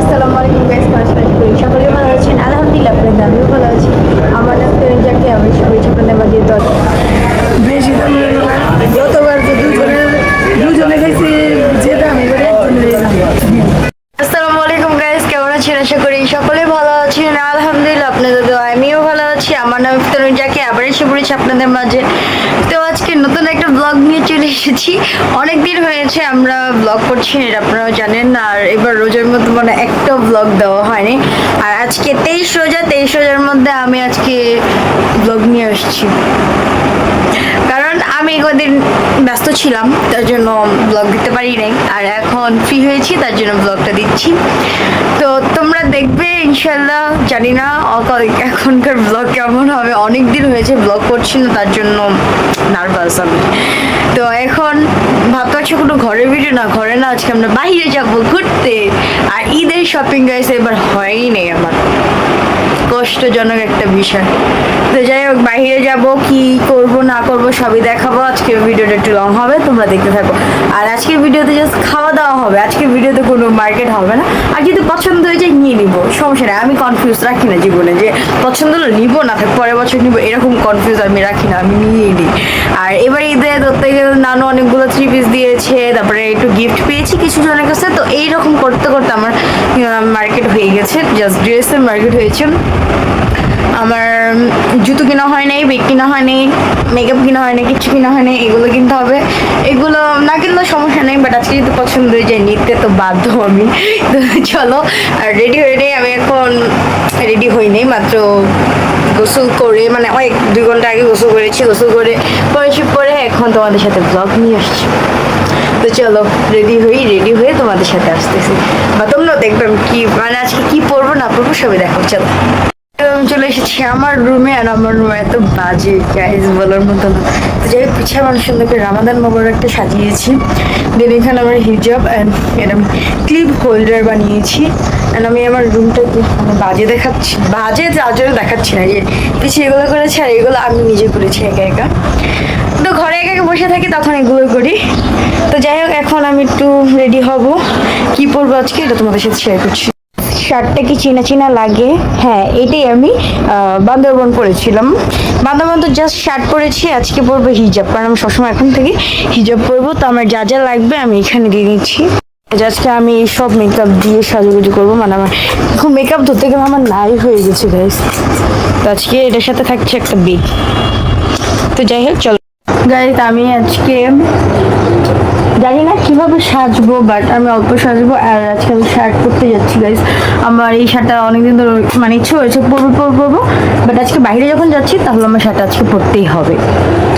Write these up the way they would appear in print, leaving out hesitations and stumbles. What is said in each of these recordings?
আসসালামু আলাইকুম গাইস, সকলে ভালো আছেন? আলহামদুলিল্লাহ, আপনাদের আমিও ভালো আছি। আমার নাম তরুণজাকে, আমি শুভেচ্ছা আপনাদের মাঝে বেশি দাম গতবার তো দুজনে খাইছি, যে দাম এবারে একজনের দাম। আসসালামু আলাইকুম গাইস, কেমন আছেন? আশা করি সকলে ভালো আছেন। আলহামদুলিল্লাহ, আপনাদের দোয়া আমিও ভালো আছি। আমার নাম তরুণজাকে, আবার এসে পড়েছি আপনাদের মাঝে। তো আজকে নতুন একটা ব্লগ নিয়ে চলে এসেছি। অনেক দিন হয়েছে আমরা ব্লগ করছি, এটা আপনারাও জানেন। আর এবার রোজার মধ্যে মানে একটা ব্লগ দেওয়া হয়নি। আর আজকে 23 রোজা, 23 রোজার মধ্যে আমি আজকে ব্লগ নিয়ে আসছি, কারণ আমি কদিন ব্যস্ত ছিলাম, তার জন্য ব্লগ দিতে পারি নাই। আর এখন ফ্রি হয়েছি, তার জন্য ব্লগটা দিচ্ছি। তো তোমরা দেখবে ইনশাল্লাহ। জানি না এখনকার ব্লগ কেমন হবে, অনেক দিন হয়েছে ব্লগ করছি না, তার জন্য নার্ভাস আমি। তো এখন ভাবতে পারছি কোনো ঘরের ভিডিও না, ঘরে না, আজকে আমরা বাইরে যাব ঘুরতে। আর ঈদের শপিং গাইছে এবার হয়ই নেই আমার, কষ্টজনক একটা বিষয়। তো যাই হোক, বাইরে যাব, কি করব না করব সবই দেখাবো। আজকের ভিডিওটা একটু লং হবে, তোমরা দেখতে থাকো। আর আজকের ভিডিওতে জাস্ট খাওয়া দাওয়া হবে, আজকের ভিডিওতে কোনো মার্কেট হবে না। আর যদি পছন্দ হয়ে যায় নিয়ে নিবো, সমস্যা নেই। আমি কনফিউজ রাখি না জীবনে, যে পছন্দ হলো নিবো, না থাক পরের বছর নিবো, এরকম কনফিউজ আমি রাখি না, আমি নিয়েই নিই। আর এবার ঈদে ধরতে গেলে নানু অনেকগুলো 3 পিস দিয়েছে, তারপরে একটু গিফট পেয়েছি কিছু জনের কাছে। তো এইরকম করতে করতে আমার মার্কেট হয়ে গেছে, জাস্ট ড্রেসের মার্কেট হয়েছে। আমার জুতো কেনা হয় নাই, ব্যাগ কেনা হয় নাই, মেকআপ কেনা হয় নাই, কিছু কেনা হয় নাই। এগুলো কিনতে হবে, এগুলো না কিনলেও সমস্যা নেই, বাট আজকে যদি পছন্দ হয়ে যায় নিতে তো বাধ্য আমি। তো চলো, আর রেডি হয়ে নেই। আমি এখন রেডি হই নেই, মাত্র গোসল করে, মানে অনেক 2 ঘন্টা আগে গোসল করেছি। গোসল করে পরে এখন তোমাদের সাথে ব্লগ নিয়ে আসছি। তো চলো রেডি হয়ে তোমাদের সাথে আসতেছি, বা তোমরাও দেখবে আমি কি মানে আজকে কি পরবো না পরবো সবই দেখো। চলো, আমি চলে এসেছি আমার রুমে। আর আমার রুমে এত বাজে গাইজ বলার মতো না। তো যাই হোক, পিছিয়ে মানুষ সুন্দর করে রামাদান মোবারকটা সাজিয়েছি। দেন এখানে আমার হিজাব অ্যান্ড এরকম ক্লিপ হোল্ডার বানিয়েছি। অ্যান্ড আমি আমার রুমটা বাজে দেখাচ্ছি, বাজে আজও দেখাচ্ছি না, যে পিছিয়ে এগুলো করেছি আর এগুলো আমি নিজে করেছি একা একা। তো ঘরে একা একা বসে থাকি, তখন এগুলো করি। তো যাই হোক, এখন আমি একটু রেডি হব। কি পরবো আজকে এটা তোমাদের সাথে শেয়ার করছি। শার্টটা কি চিনা চিনা লাগে? হ্যাঁ, এটাই আমি বান্দরবন পরেছিলাম। বান্দরবন তো জাস্ট শার্ট পরেছি, আজকে পরবো হিজাব, কারণ আমি সবসময় এখন থেকে হিজাব পরবো। তো আমার যা যা লাগবে আমি এখানে দিয়ে নিচ্ছি। আজকে আমি সব মেকআপ দিয়ে সাজুগুজু করবো, মানে আমার এখন মেকআপ ধরতে গেলে আমার নাই হয়ে গেছে গাইস। তো আজকে এটার সাথে থাকছে একটা বেগ। তো যাই হোক, চলো গাইস, আমি আজকে জানি না কিভাবে সাজবো, বাট আমি অল্প সাজবো। আর আজকে আমি শার্ট পরতে যাচ্ছি গাইস। আমার এই শার্টটা অনেকদিন ধরে মানে ইচ্ছে হয়েছে পরবো, বাট আজকে বাইরে যখন যাচ্ছি তাহলে আমার শার্ট আজকে পরতেই হবে।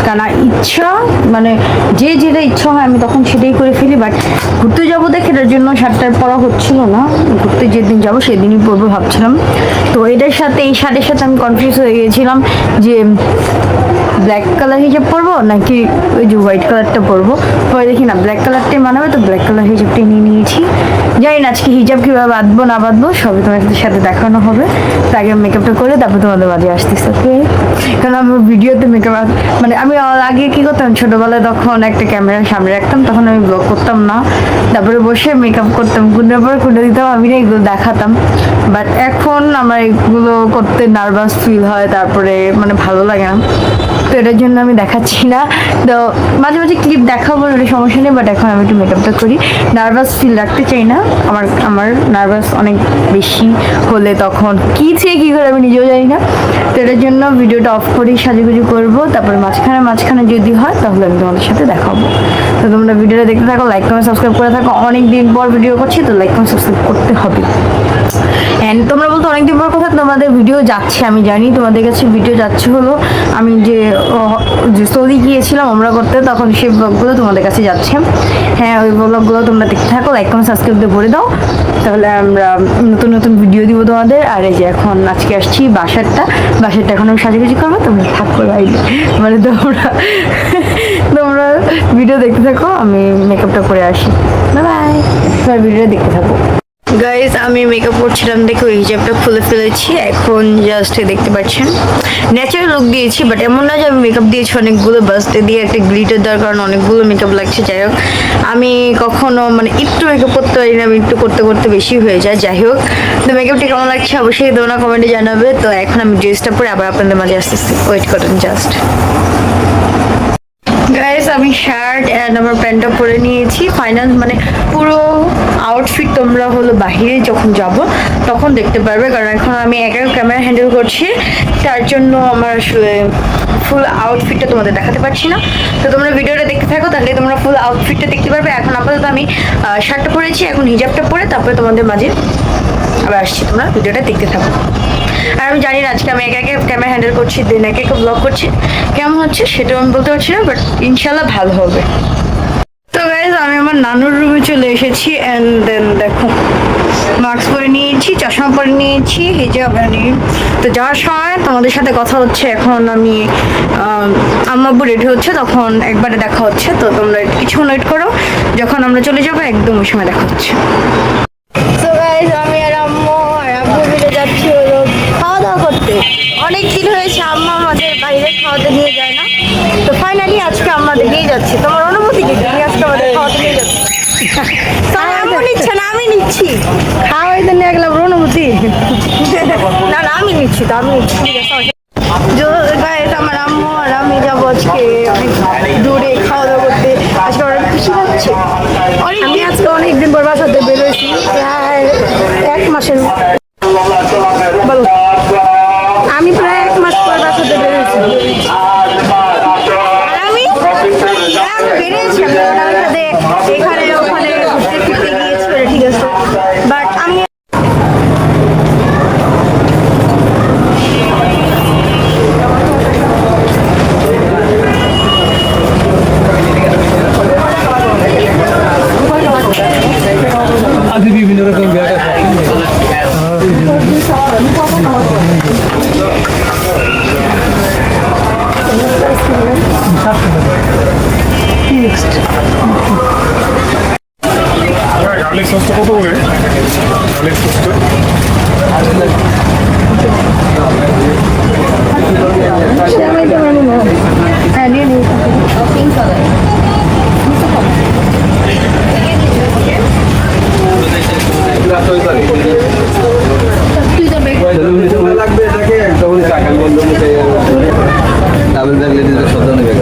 কারণ ইচ্ছা মানে যেটা ইচ্ছা হয় আমি তখন সেটাই করে ফেলি। বাট ঘুরতে যাবো দেখে এটার জন্য শার্টটা পরা হচ্ছিল না। ঘুরতে যেদিন যাবো সেদিনই পরবো ভাবছিলাম। তো এটার সাথে এই শার্টের সাথে আমি কনফিউজ হয়ে গিয়েছিলাম যে ব্ল্যাক কালার হিজাব পরবো নাকি ওই যে হোয়াইট কালারটা পরবো। পরে দেখি না, ব্ল্যাক কালারটাই মানাবে, তো ব্ল্যাক কালার হিজাবটাই নিয়ে নিয়েছি। জানি না আজকে হিজাব কীভাবে বাঁধবো না বাঁধবো সবই তোমাদের সাথে দেখানো হবে। তো আগে মেকআপটা করে তারপর তোমাদের বাজে আসতেছে, ওকে? কারণ আমার ভিডিওতে মেকআপ মানে আমি আগে কী করতাম, ছোটোবেলায় তখন একটা ক্যামেরার সামনে রাখতাম, তখন আমি ব্লগ করতাম না, তারপরে বসে মেকআপ করতাম, কুঁড়ে দিতাম, আমি না এগুলো দেখাতাম। বাট এখন আমার এগুলো করতে নার্ভাস ফিল হয়, তারপরে মানে ভালো লাগে না। তো এটার জন্য আমি দেখাচ্ছি না। তো মাঝে মাঝে ক্লিপ দেখাবো, ওটা সমস্যা নেই, বাট এখন আমি একটু মেকআপটা করি। নার্ভাস ফিল রাখতে চাই না। আমার নার্ভাস অনেক বেশি হলে তখন কী থেকে কী করে আমি নিজেও জানি না। তো এটার জন্য ভিডিওটা অফ করেই সাজুগুজু করবো। তারপরে মাঝখানে যদি হয় তাহলে আমি তোমাদের সাথে দেখাবো। তো তোমরা ভিডিওটা দেখতে থাকো, লাইক কমেন্ট সাবস্ক্রাইব করে থাকো। অনেক দিন পর ভিডিও করছি, তো লাইক কমেন্ট সাবস্ক্রাইব করতে হবে। অ্যান্ড তোমরা বলতো অনেকদিন পর কথা, তোমাদের ভিডিও যাচ্ছে, আমি জানি তোমাদের কাছে ভিডিও যাচ্ছে। হলো আমি যে সৌদি গিয়েছিলাম আমরা করতে, তখন সেই ব্লগগুলো তোমাদের কাছে যাচ্ছে। হ্যাঁ, ওই ব্লগগুলো তোমরা দেখতে থাকো, লাইক কমেন্ট সাবস্ক্রাইব দিয়ে ভরে দাও, তাহলে আমরা নতুন ভিডিও দিব তোমাদের। আর এই যে এখন আজকে আসছি বাসারটা এখন আমি সাজুগুজি করবো, তোমরা থাকো বাইরে, মানে তোমরা ভিডিও দেখতে থাকো, আমি মেকআপটা করে আসি। বাই, তোমার ভিডিও দেখতে থাকো। গাইজ আমি মেকআপ করছিলাম দেখে ওই হিজাবটা খুলে ফেলেছি, এখন জাস্ট দেখতে পাচ্ছেন ন্যাচারাল লুক দিয়েছি, বাট এমন না যে আমি মেকআপ দিয়েছি অনেকগুলো, বাসতে দিয়ে একটা গ্লিটার দেওয়ার কারণে অনেকগুলো মেকআপ লাগছে। যাই হোক, আমি কখনো মানে একটু মেকআপ করতে পারি না, আমি একটু করতে করতে বেশি হয়ে যায়। যাই হোক, তো মেকআপটা কেমন লাগছে অবশ্যই তোমরা কমেন্টে জানাবে। তো এখন আমি ড্রেসটা পরে আবার আপনাদের মাঝে আসতেছি, ওয়েট করেন জাস্ট। গাইস আমি শার্ট অ্যান্ড আমার প্যান্টটা পরে নিয়েছি ফাইনাল, মানে পুরো আউটফিট তোমরা হলো বাহিরে যখন যাব তখন দেখতে পারবে, কারণ এখন আমি একা ক্যামেরা হ্যান্ডেল করছি, তার জন্য আমার আসলে ফুল আউটফিটটা তোমাদের দেখাতে পারছি না। তো তোমরা ভিডিওটা দেখতে থাকো, তাহলে তোমরা ফুল আউটফিটটা দেখতে পারবে। এখন আপাতত আমি শার্টটা পরেছি, এখন হিজাবটা পরে তারপরে তোমাদের মাঝে আবার আসছি, তোমরা ভিডিওটা দেখতে থাকো। আর আমি জানি না আজকে আমি একা একা ক্যামেরা হ্যান্ডেল করছি, দেন একা একা ব্লগ করছি, কেমন হচ্ছে সেটাও আমি বলতে পারছি না, বাট ইনশাল্লাহ ভালো হবে। তো গাইজ আমি আমার নানুর রুমে চলে এসেছি, অ্যান্ড দেন দেখো মাস্ক পরে নিয়েছি, চশমা পরে নিয়েছি, হিজাব নিয়ে। তো যাওয়ার সময় তোমাদের সাথে কথা হচ্ছে, এখন আমি আম্মাব্বু রেডি হচ্ছে, তখন একবারে দেখা হচ্ছে। তো তোমরা কিছুক্ষণ ওয়েট করো, যখন আমরা চলে যাবো একদম ওই সময় দেখা হচ্ছে। তো গাইজ আমি আর আম্মু আর আব্বু মিলে যাচ্ছি হলো খাওয়া দাওয়া করতে। অনেক দিন হয়েছে আম্মা আমাদের বাইরে খাওয়াতে নিয়ে যায় না, তো ফাইনালি আজকে আমাদের নিয়ে যাচ্ছে। তোমার অনুমতি কি তুমি আজকে আমাদের খাওয়াতে নিয়ে যাচ্ছি? আম্মু নিচ্ছে না, আমি নিচ্ছি। খাওয়াইতে নিয়ে গেলাম অনুমতি? না না আমি নিচ্ছি, তো আমি নিচ্ছি, ঠিক আছে। গাইজ আমার আম্মু আর আমি যাবো আজকে অনেক দূরে খাওয়া দাওয়া করতে, আজকে অনেক খুশি লাগছে। আমি আজকে অনেকদিন পর বাসাতে বেরোয়েছি, প্রায় 1 মাসের, বলো, আমি প্রায় 1 মাস পর বাসাতে বেরোয়েছি। আর আমি বেরিয়েছি, আমি ওনার সাথে এখানে ওখানে ঘুরতে ফিরতে গিয়েছি, ঠিক আছে, বাট আমি আগে বিভিন্ন রকম ব্যাগ আছে। গার্লিক সসটা কত করে? গার্লিক সসটা হ্যাঁ নিয়ে নিই। লাগবে এটাকে একদম টাকা বন্ধ মুখে ডাবল ব্যাগ লেডিজের সদানে ব্যাগ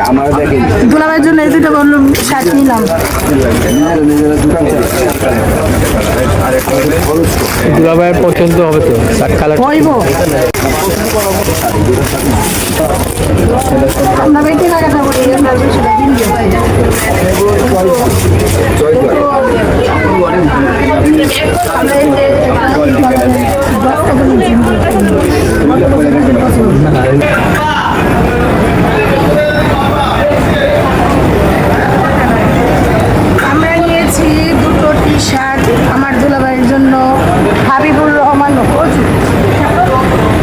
আমার দেখি দুলাভাইয়ের জন্য এই দুটো বললাম শার্ট নিলাম। দুলাভাইয়ের পছন্দ হবে তো শার্ট কালার। হইব আমরা বেটে লাগাতে পারি আমরা সেটা দিন আমরা এই যে আমরা নিয়েছি দুটো টি শার্ট আমার দুলাভাইয়ের জন্য, হাবিবুর রহমান অজু।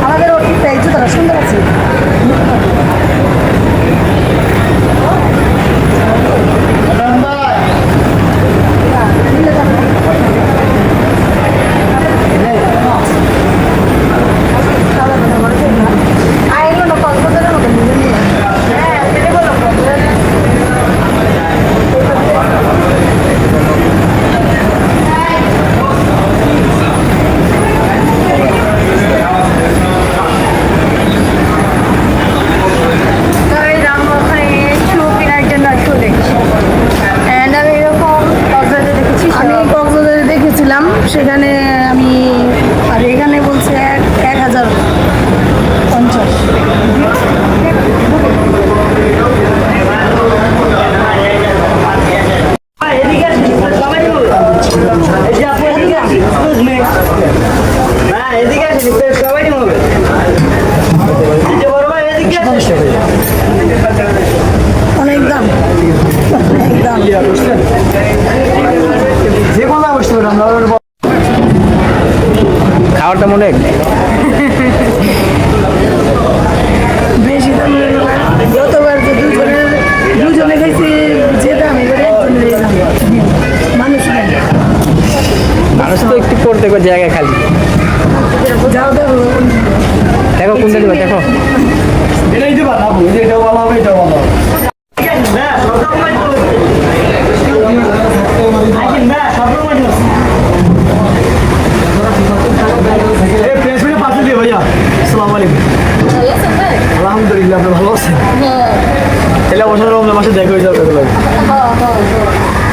আমাদের ওটিটা এই জুতোটা সুন্দর আছে। সেখানে আমি আর এখানে বলছে 1050। অনেক দাম, অনেক দাম। খাওয়ারটা মনে বেশি দাম গতবার তো দুজনে খাইছি যে দাম, এবারে একজনের দাম। মানুষ মানুষ তো একটু পড়তে জায়গা খালি। যাও দেখো দেখো কোনটা দিবা, দেখো এটাই দিবা না, এটাও ভালো হবে, এটাও ভালো হবে। আলহামদুলিল্লাহ, আপনি ভালো আছেন? তাহলে অবসর রমজান মাসে দেখা হয়ে যাবে।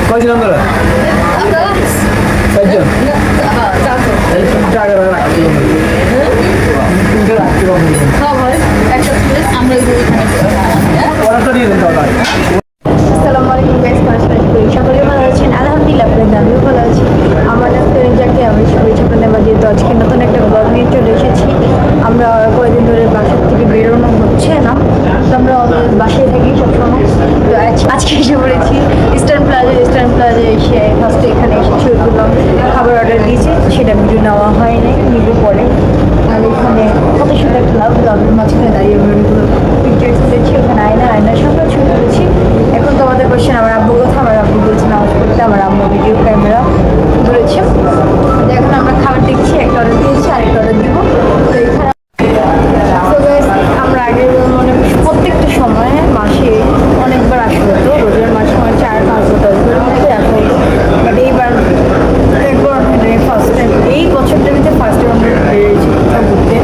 কয়জন আপনারা? চারজন। অর্ডারটা দিয়ে দিন তাহলে। আসসালামু আলাইকুম গাইস, সকলে ভালো আছেন? আলহামদুলিল্লাহ আপনাদের আমিও ভালো আছি। আমার নাম যাকে আমি শুভেচ্ছা আপনাদের মাঝে। তো আজকে নতুন একটা ব্লগ নিয়ে চলে এসেছি। আমরা কয়েকদিন ধরে বাসার থেকে বেরোনো হচ্ছে না, তো আমরা বাসায় থাকি সবসময়। তো আজকে এসে পড়েছি ইস্টার্ন প্লাজা এসে ফার্স্টে এখানে এসে ছবি তুললাম, খাবার অর্ডার দিয়েছি, সেটা ভিডিও নেওয়া হয় নাই, নিবে পরে। আর এখানে কত সুন্দর একটা লাভের মাঝখানে দাঁড়িয়ে অনেকগুলো পিকচার তুলেছি, ওখানে আয়নার সঙ্গে ছবি তুলেছি। এখন তো আমাদের কোশ্চেন আমার আব্বু কথা, আমার আব্বু বলছে নামাজ পড়তে, আমার আম্মু ভিডিও ক্যামেরা ধরেছে। এখন আমরা খাবার দেখছি, একটা অর্ডার দিয়েছি, আরেকটা অর্ডার দিব। তো এখানে আমরা আগে মানে প্রত্যেকটা সময় মাসে অনেকবার আসতে হতো, রোজার মাসে আমার 4-5 10 মধ্যে আসা হতো। বাট এইবার একবার ফার্স্ট টাইম, এই বছরটার ভিতরে ফার্স্ট টাইম আমরা বেরিয়েছি কোথাও ঘুরতে।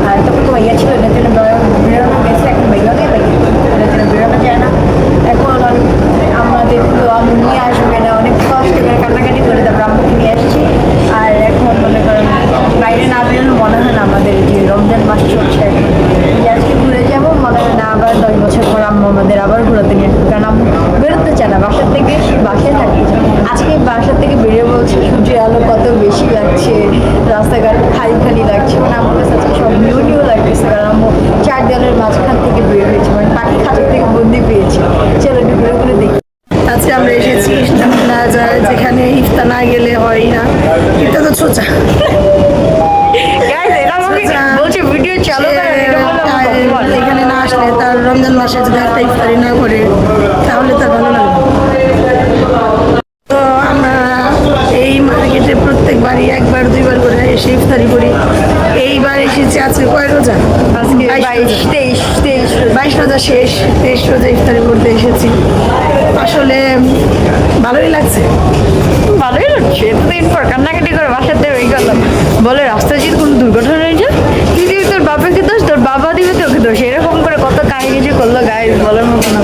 আর তখন তো ভাইয়া ছিল না, জন্য বেরোনো গেছে, এখন ভাইয়া নেই, বেরোনো যায় না। এখন আমাদের তো আম্মু নিয়ে আসবে না, অনেক কষ্ট করে কান্নাকাটি করে তারপর আম্মুকে নিয়ে আসছি। আর এখন মনে করেন বাইরে না বেরোনো মনে হয় না আমাদের যে রমজান মাস চলছে, এখন যে আজকে ঘুরে যাবো মনে হয় না, আবার 10 বছর পর আম্মু আমাদের আবার ঘুরাতে নিয়ে আসবে, কারণ আম্মু বেরোতে চায় না বাসার থেকে, সে বাসায় থাকে। আজকে বাসার থেকে বেরিয়ে বলছে সূর্যের আলো কত বেশি লাগছে, রাস্তাঘাট খালি খালি লাগছে, মানে আমার কাছে আজকে সব নিউ লাগতেছে, কারণ আম্মু 4 দেওয়ালের মাঝখান থেকে বের হয়েছে, মানে পাখি খাঁচার থেকে বন্দি পেয়েছে। চলো একটু ঘুরে ঘুরে দেখি। আজকে আমরা এসেছি ইস্টার্ন প্লাজা, যেখানে ইফতার না গেলে হয় না। এটা তো ছোচা বলছে ভিডিও চালু করেন, এটা বললে আমার অপমান। এখানে না আসলে তার রমজান মাসে যদি একটা ইফতারি না করে তাহলে তার ভালো লাগবে। তো আমরা এই মার্কেটে প্রত্যেকবারই 1-2 বার করে এসে ইফতারি করি। এইবার এসেছি আজকে কয় রোজা? আজকে 22 রোজা শেষ, 23 রোজা ইফতারি করতে এসেছি। আসলে ভালোই লাগছে। ভালোই লাগছে, এতদিন পর কান্নাকাটি করে বাসাতে হয়ে গেলাম। বলে রাস্তায় যদি কোনো দুর্ঘটনা আমাকে কিছু করলো গাইজ বলার মতো না।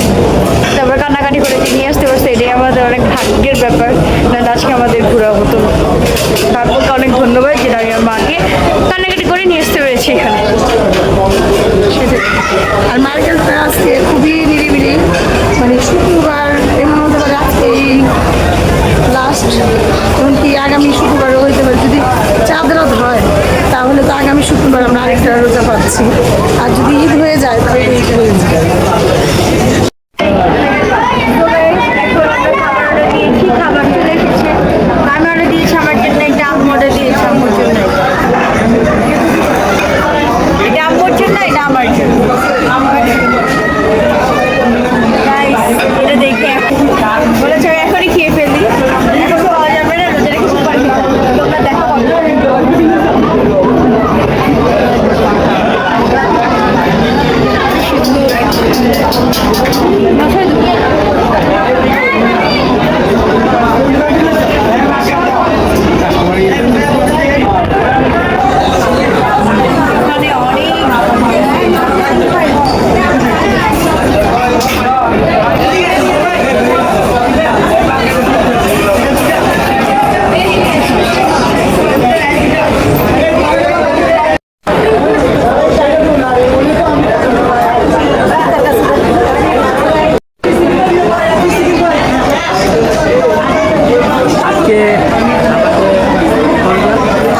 তারপর কান্নাকাটি করে যে নিয়ে আসতে পারছে এটাই আমাদের অনেক ভাগ্যের ব্যাপার, না আজকে আমাদের ঘোরা হতো না। তারপরকে অনেক ধন্যবাদ যেটা আমি আমার মাকে কান্নাকাটি করে নিয়ে আসতে পেরেছি এখানে। সেটাই। আর মার্কেটটা আজকে খুবই নিরিবিলি, মানে শুক্রবার এমন হতে পারে আজকে এই লাস্ট, এমনকি আগামী শুক্রবারও হইতে পারে। যদি চাঁদ রাত হয় তাহলে তো আগামী শুক্রবার আমরা আরেকটা রোজা পাচ্ছি, আর যদি ঈদ হয়ে যায় তাহলে ঈদ হয়ে যায়। খাবার চলে এসেছে, আমি অর্ডার দিয়েছি আমার জন্য, একটা আম্মু অর্ডার দিয়েছে আম্মুর জন্য। এটা আম্মুর জন্য, এটা আমার জন্য। Guys, এটা দেখে বলেছে আমি এখনই খেয়ে ফেলি, এখন খাওয়া যাবে না, রোজা রেখে সুপার খেতে হবে। তোমরা দেখো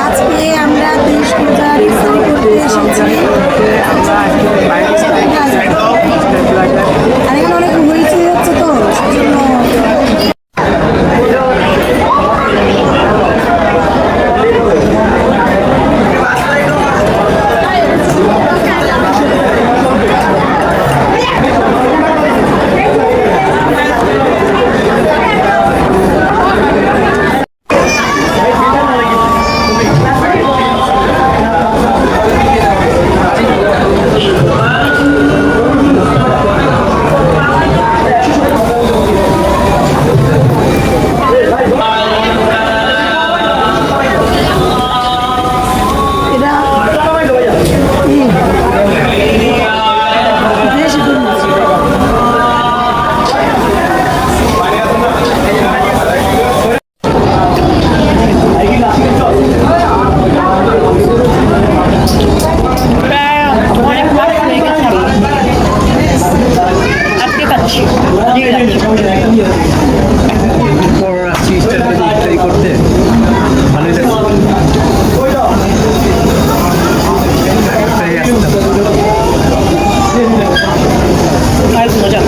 আজকে আমরা 23 রোজার ইফতারি করতে এসেছি। আর এখানে অনেক হইচই হচ্ছে তো সেজন্য আজকে খাচ্ছি, ভালোই লাগছে। করতে ভালোই মজা।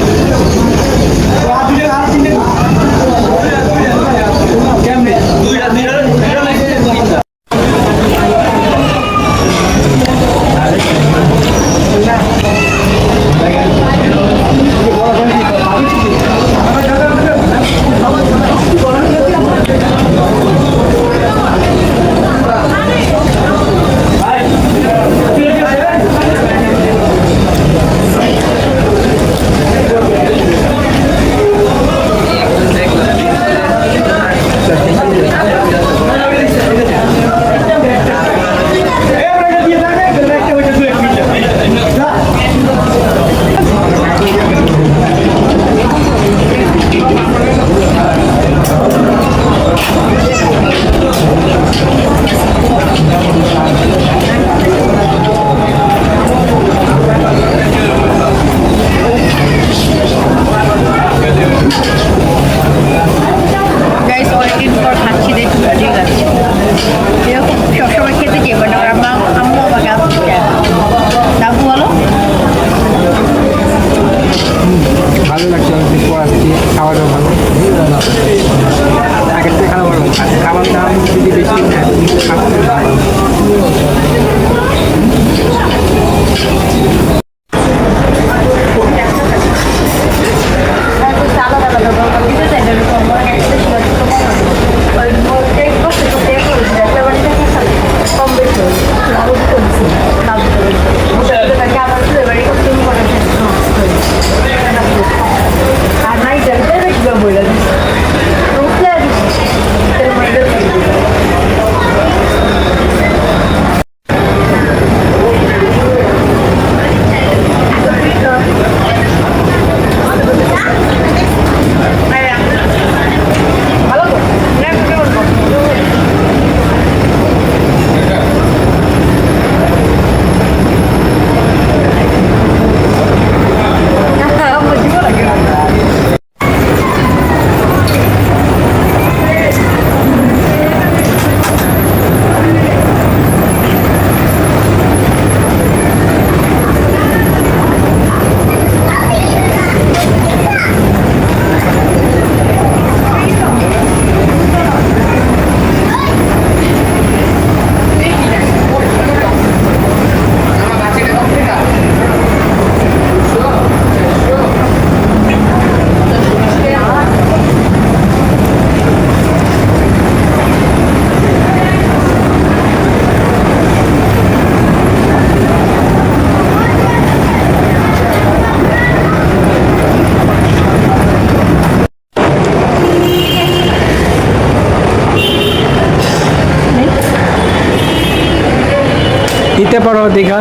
দেখতে পারো দীঘা